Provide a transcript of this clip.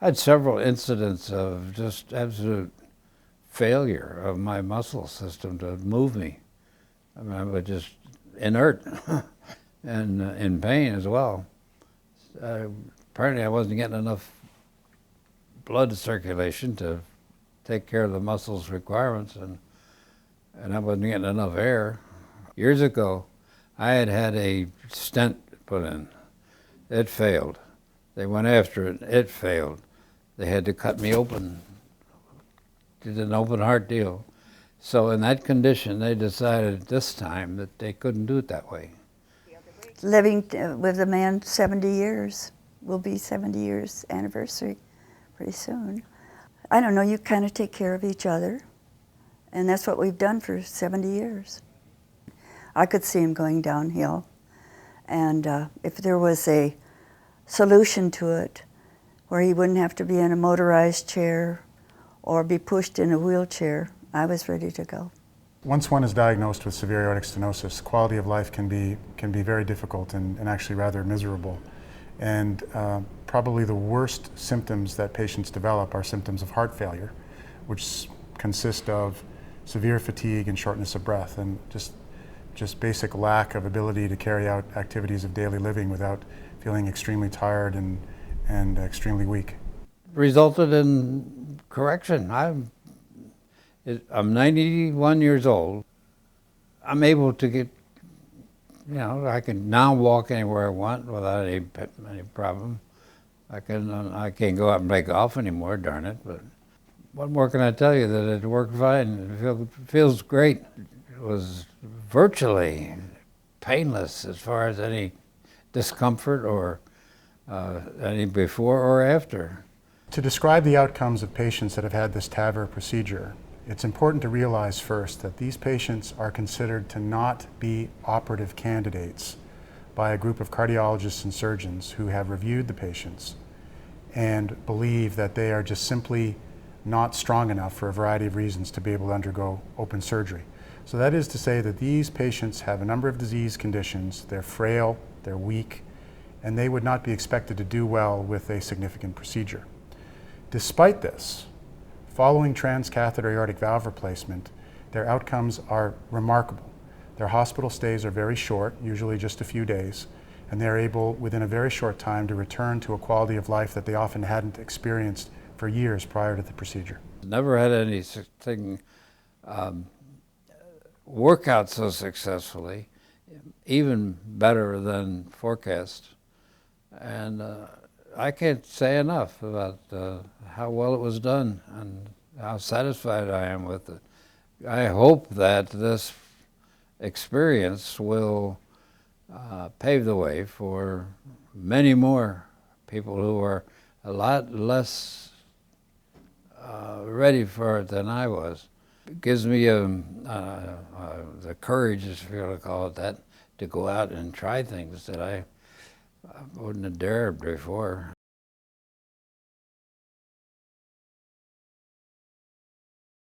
I had several incidents of just absolute failure of my muscle system to move me. I mean, I was just inert and in pain as well. Apparently I wasn't getting enough blood circulation to take care of the muscle's requirements, and I wasn't getting enough air. Years ago, I had had a stent put in. It failed. They went after it. It failed. They had to cut me open. Did an open heart deal. So in that condition, they decided this time that they couldn't do it that way. Living with a man 70 years, will be 70 years anniversary pretty soon. I don't know, you kind of take care of each other, and that's what we've done for 70 years. I could see him going downhill, and if there was a solution to it where he wouldn't have to be in a motorized chair or be pushed in a wheelchair, I was ready to go. Once one is diagnosed with severe aortic stenosis, quality of life can be very difficult and actually rather miserable. And probably the worst symptoms that patients develop are symptoms of heart failure, which consist of severe fatigue and shortness of breath, and just basic lack of ability to carry out activities of daily living without feeling extremely tired and extremely weak. Resulted in correction. I'm 91 years old. I'm able to get, I can now walk anywhere I want without any problem. I can't go out and play golf anymore, darn it, but what more can I tell you? That it worked fine. It feels great. It was virtually painless as far as any discomfort or any before or after. To describe the outcomes of patients that have had this TAVR procedure, it's important to realize first that these patients are considered to not be operative candidates by a group of cardiologists and surgeons who have reviewed the patients and believe that they are just simply not strong enough for a variety of reasons to be able to undergo open surgery. So that is to say that these patients have a number of disease conditions, they're frail, they're weak, and they would not be expected to do well with a significant procedure. Despite this, following transcatheter aortic valve replacement, their outcomes are remarkable. Their hospital stays are very short, usually just a few days, and they're able, within a very short time, to return to a quality of life that they often hadn't experienced for years prior to the procedure. Never had anything work out so successfully, even better than forecast. And I can't say enough about how well it was done and how satisfied I am with it. I hope that this experience will pave the way for many more people who are a lot less ready for it than I was. It gives me the courage, if you want to call it that, to go out and try things that I wouldn't have dared before.